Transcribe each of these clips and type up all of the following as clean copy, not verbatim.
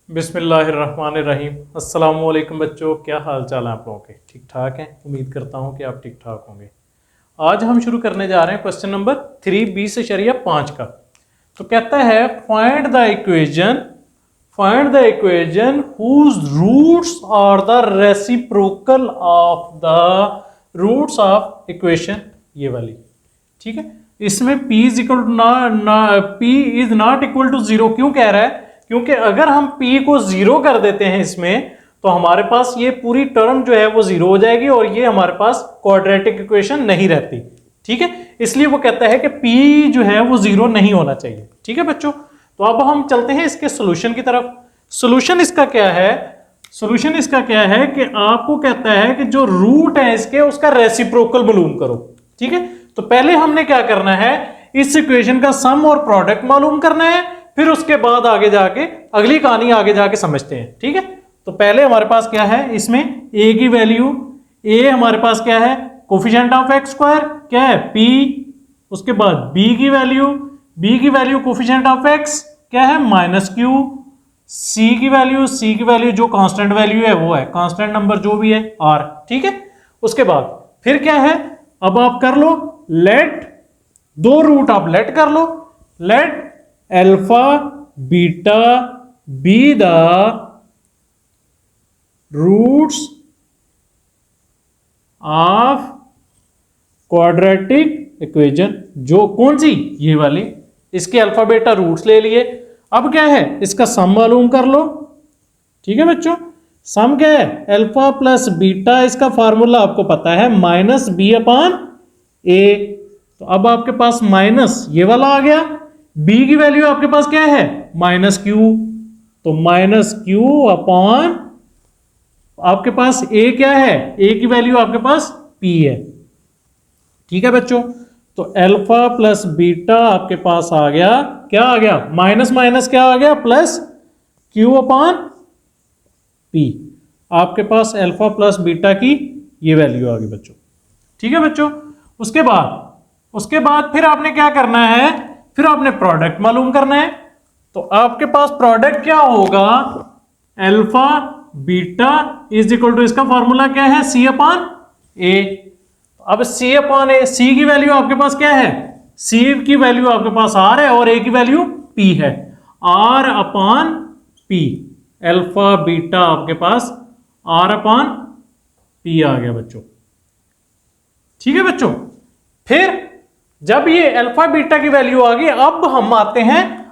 बिस्मिल्लाहिर्रहमानिर्रहीम। अस्सलाम वालेकुम बच्चों, क्या हाल चाल है आप लोगों के? ठीक ठाक हैं? उम्मीद करता हूं कि आप ठीक ठाक होंगे। आज हम शुरू करने जा रहे हैं क्वेश्चन नंबर 3b/5 का। तो कहता है find the equation whose roots are the reciprocal of the roots of equation, ये वाली। ठीक है, इसमें p is equal to p is not equal to 0 क्यों कह रहा है? क्योंकि अगर हम p को 0 कर देते हैं इसमें, तो हमारे पास ये पूरी टर्म जो है वो 0 हो जाएगी और ये हमारे पास क्वाड्रेटिक इक्वेशन नहीं रहती। ठीक है, इसलिए वो कहता है कि p जो है वो 0 नहीं होना चाहिए। ठीक है बच्चों, तो अब हम चलते हैं इसके सोल्यूशन की तरफ। सोल्यूशन इसका क्या है? सोल्यूशन इसका क्या है कि आपको कहता है कि जो रूट है इसके, उसका रेसिप्रोकल मालूम करो। ठीक है, तो पहले हमने क्या करना है, इस इक्वेशन का सम और प्रोडक्ट मालूम करना है, फिर उसके बाद आगे जाके अगली कहानी आगे जाके समझते हैं। ठीक है, तो पहले हमारे पास क्या है, इसमें a की वैल्यू, a हमारे पास क्या है, कोफिशिएंट ऑफ एक्स स्क्वायर क्या है p, उसके बाद b की वैल्यू कोफिशिएंट ऑफ x क्या है -q, c की वैल्यू जो कांस्टेंट वैल्यू है वो है कांस्टेंट नंबर जो भी है r। ठीक है, उसके बाद फिर क्या है, अब आप कर लो लेट, दो रूट आप लेट कर लो, let alpha beta be the roots of quadratic equation. जो कौन सी, ये वाली, इसके अल्फा बीटा रूट्स ले लिए। अब क्या है, इसका सम मालूम कर लो। ठीक है बच्चों, सम क्या है, अल्फा प्लस बीटा, इसका फार्मूला आपको पता है -b/a। तो अब आपके पास माइनस ये वाला आ गया, b की वैल्यू आपके पास क्या है -q, तो -q/, आपके पास a क्या है, a की वैल्यू आपके पास p है। ठीक है बच्चों, तो अल्फा प्लस बीटा आपके पास आ गया, क्या आ गया, माइनस माइनस क्या आ गया, प्लस q/p। आपके पास अल्फा प्लस बीटा की ये वैल्यू आ गई बच्चों। ठीक है बच्चों, उसके बाद फिर आपने क्या करना है, फिर आपने प्रोडक्ट मालूम करना है। तो आपके पास प्रोडक्ट क्या होगा, alpha beta is equal to, इसका फॉर्मूला क्या है, c/a। अब c/a, c की वैल्यू आपके पास क्या है, c की वैल्यू आपके पास r है और a की वैल्यू p है, r/p। अल्फा बीटा आपके पास r/p आ गया बच्चों। ठीक है बच्चों, फिर जब ये अल्फा बीटा की वैल्यू आ गई, अब हम आते हैं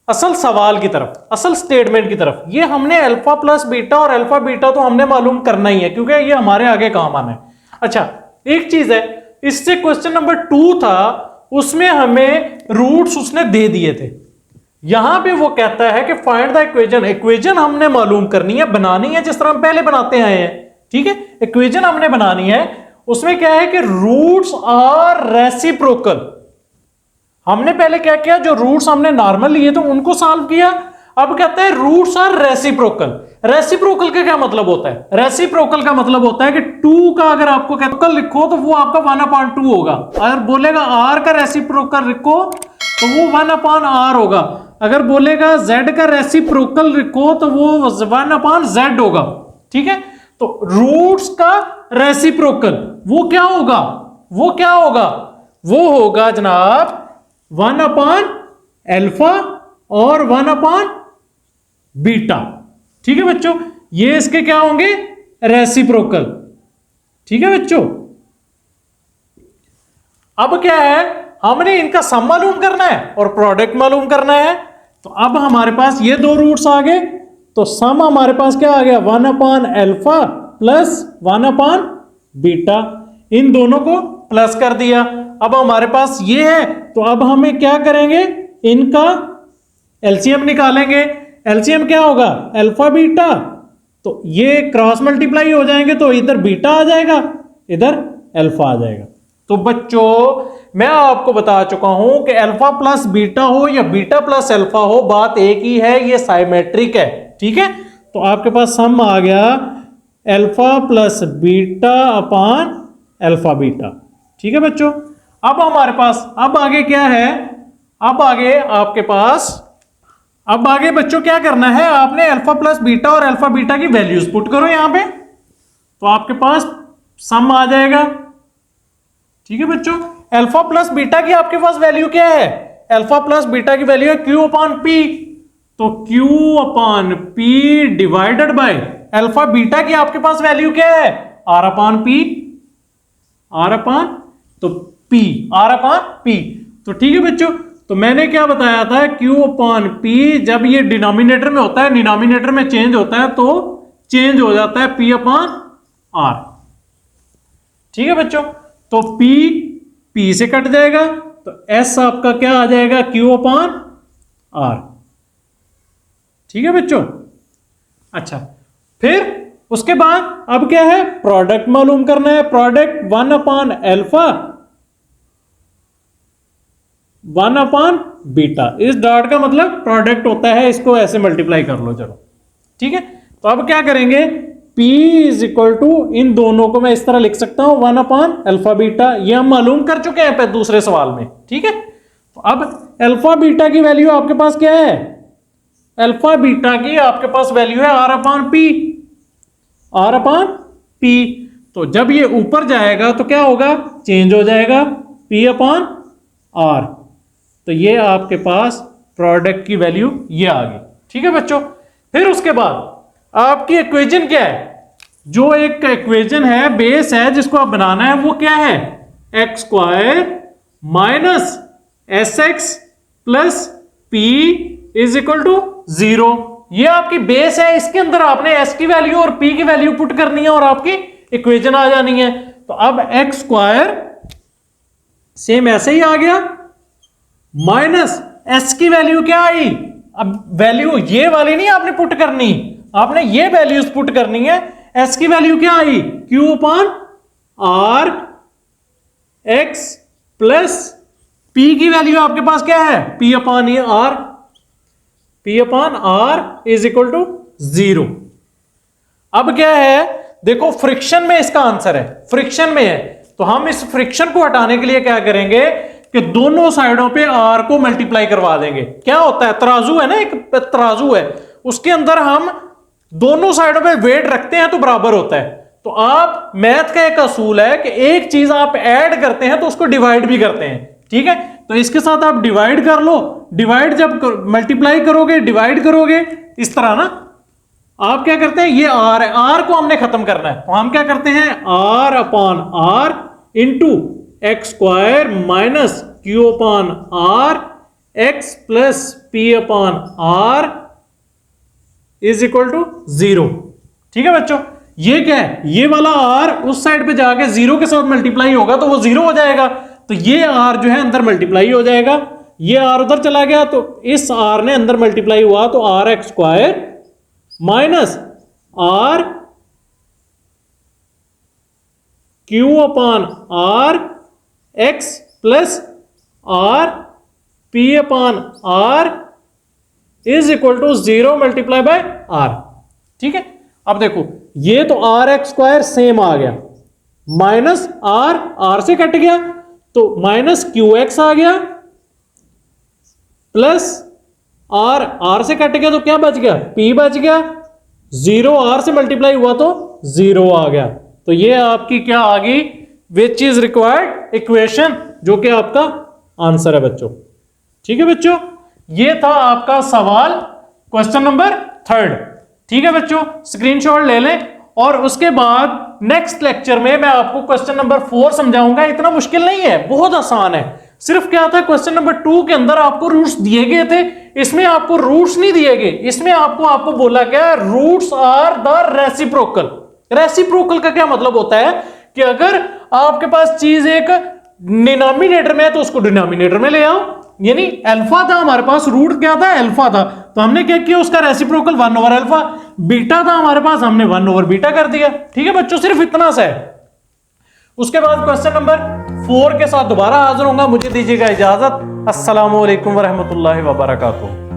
असल सवाल की तरफ, असल स्टेटमेंट की तरफ। ये हमने अल्फा प्लस बीटा और अल्फा बीटा तो हमने मालूम करना ही है, क्योंकि ये हमारे आगे काम आना है। अच्छा, एक चीज है, इससे क्वेश्चन नंबर 2 था, उसमें हमें रूट्स उसने दे दिए थे। यहां पे वो कहता है कि फाइंड द इक्वेजन हमने मालूम करनी है, बनानी है जिस तरह हम पहले बनाते आए हैं। ठीक है, इक्वेजन हमने बनानी है, उसमें क्या है कि रूट्स आर रेसिप्रोकल। हमने पहले क्या किया, जो रूट्स हमने नॉर्मल लिए तो उनको सॉल्व किया। अब कहता है रूट्स आर रेसिप्रोकल। रेसिप्रोकल का क्या मतलब होता है, रेसिप्रोकल का मतलब होता है कि 2 का अगर आपको कैपिटल लिखो तो वो आपका 1/2 होगा। अगर बोलेगा r का रेसिप्रोकल लिखो तो वो 1/r होगा। अगर बोलेगा z का रेसिप्रोकल लिखो तो वो 1/z होगा। ठीक है, तो रूट्स का रेसिप्रोकल वो क्या होगा, वो होगा जनाब 1/अल्फा और 1/बीटा। ठीक है बच्चों, ये इसके क्या होंगे, रेसिप्रोकल। ठीक है बच्चों, अब क्या है, हमने इनका सम मालूम करना है और प्रोडक्ट मालूम करना है। तो अब हमारे पास ये दो रूट्स आ गए, तो सम हमारे पास क्या आ गया, 1/अल्फा प्लस 1/बीटा। इन दोनों को प्लस कर दिया। अब हमारे पास ये है, तो अब हमें क्या करेंगे, इनका एलसीएम निकालेंगे। एलसीएम क्या होगा, अल्फा बीटा, तो ये क्रॉस मल्टीप्लाई हो जाएंगे, तो इधर बीटा आ जाएगा, इधर अल्फा आ जाएगा। तो बच्चों मैं आपको बता चुका हूं कि अल्फा प्लस बीटा हो या बीटा प्लस अल्फा हो, बात एक ही है, ये साइमेट्रिक है। ठीक है, तो आपके पास सम आ गया अल्फा प्लस बीटा अपान अल्फा बीटा। ठीक है बच्चों, अब हमारे पास अब आगे क्या है, अब आगे आपके पास अब आगे बच्चों क्या करना है, आपने अल्फा प्लस बीटा और अल्फा बीटा की वैल्यूज पुट करो यहां पे, तो आपके पास सम आ जाएगा। ठीक है बच्चों, अल्फा प्लस बीटा की आपके पास वैल्यू क्या है, अल्फा प्लस बीटा की वैल्यू है क्यू अपॉन पी, तो q upon p divided by alpha beta की आपके पास वैल्यू क्या है, r upon p, r upon तो पी, आर अपॉन पी। तो ठीक है बच्चों, तो मैंने क्या बताया था, Q अपॉन P जब ये डिनोमिनेटर में होता है, डिनोमिनेटर में चेंज होता है तो चेंज हो जाता है P अपॉन R। ठीक है बच्चों, तो P से कट जाएगा, तो S आपका क्या आ जाएगा, Q अपॉन R। ठीक है बच्चों, अच्छा फिर उसके बाद अब क्या है, प्रोडक्ट मालूम करना है, product 1 upon alpha 1 upon beta, इस डॉट का मतलब प्रोडक्ट होता है, इसको ऐसे मल्टीप्लाई कर लो चलो। ठीक है, तो अब क्या करेंगे, P इज इक्वल टू, इन दोनों को मैं इस तरह लिख सकता हूं 1 अपॉन अल्फा बीटा, ये हम मालूम कर चुके हैं दूसरे सवाल में। ठीक है, तो अब अल्फा बीटा की वैल्यू आपके पास क्या है, अल्फा बीटा की आपके पास वैल्यू है r upon p, r upon p. तो जब ये ऊपर जाएगा तो क्या होगा, चेंज हो जाएगा, P अपॉन आर। तो ये आपके पास प्रोडक्ट की वैल्यू ये आ गई। ठीक है बच्चों, फिर उसके बाद आपकी इक्वेशन क्या है, जो एक इक्वेशन है, बेस है जिसको आप बनाना है, वो क्या है, x square minus s x plus p is equal to 0। ये आपकी बेस है, इसके अंदर आपने s की वैल्यू और p की वैल्यू पुट करनी है और आपकी इक्वेशन आ जानी है। तो अब एक्स स्क्वायर सेम ऐसे ही आ गया, माइनस s की वैल्यू क्या आई, अब वैल्यू ये वाली नहीं आपने पुट करनी, आपने ये वैल्यूज पुट करनी है। s की वैल्यू क्या आई, q upon r x plus p की वैल्यू आपके पास क्या है, p upon r, P upon R is equal to 0। अब क्या है, देखो फ्रिक्शन में इसका आंसर है, फ्रिक्शन में है, तो हम इस फ्रिक्शन को हटाने के लिए क्या करेंगे कि दोनों साइडों पे R को मल्टीप्लाई करवा देंगे। क्या होता है, तराजू है ना, एक तराजू है, उसके अंदर हम दोनों साइडों पे वेट रखते हैं तो बराबर होता है। तो आप मैथ का एक असूल है कि एक चीज आप ऐड करते हैं तो उसको डिवाइड भी करते हैं। ठीक है, तो इसके साथ आप डिवाइड कर लो, डिवाइड जब मल्टीप्लाई करोगे डिवाइड करोगे इस तरह ना, आप क्या करते हैं, ये आर है, आर को हमने खत्म करना है, तो हम क्या करते हैं, r upon r into x square minus q upon r x plus p upon r is equal to 0। ठीक है बच्चों, ये क्या है, ये वाला आर उस साइड पे जाके 0 के साथ मल्टीप्लाई होगा तो वो 0 हो जाएगा, तो ये आर जो है अंदर मल्टीप्लाई हो जाएगा, ये आर उधर चला गया तो इस आर ने अंदर मल्टीप्लाई हुआ, तो r x square minus r q upon r x plus r p upon r is equal to 0 multiply by r. ठीक है, अब देखो ये तो आर एक्स स्क्वायर सेम आ गया, माइनस आर, आर से कट गया तो माइनस क्यू एक्स आ गया, प्लस आर, आर से कट गया तो क्या बच गया, पी बच गया, 0 आर से मल्टीप्लाई हुआ तो 0 आ गया। तो ये आपकी क्या आ गई, विच इज रिक्वायर्ड इक्वेशन, जो कि आपका आंसर है बच्चों। ठीक है बच्चों, ये था आपका सवाल क्वेश्चन नंबर 3। ठीक है बच्चों, स्क्रीनशॉट ले लें और उसके बाद नेक्स्ट लेक्चर में मैं आपको क्वेश्चन नंबर 4 समझाऊंगा। इतना मुश्किल नहीं है, बहुत आसान है। सिर्फ क्या था, क्वेश्चन नंबर 2 के अंदर आपको रूट्स दिए गए थे, इसमें आपको रूट्स नहीं दिए गए, इसमें आपको बोला गया roots are the reciprocal. Reciprocal का क्या मतलब होता है कि अगर आपके पास चीज एक डिनोमिनेटर में है तो उसको डिनोमिनेटर में ले आओ, यानी अल्फा था हमारे पास, रूट क्या था, अल्फा था, तो हमने क्या किया, उसका रेसिप्रोकल 1 ओवर अल्फा। बीटा था हमारे पास, हमने 1 ओवर बीटा कर दिया। ठीक है बच्चों, सिर्फ इतना सा है। उसके बाद क्वेश्चन नंबर 4 के साथ दोबारा हाजिर होऊंगा। मुझे दीजिएगा इजाजत। अस्सलामु अलैकुम वरहमतुल्लाहि वबरकातुहू।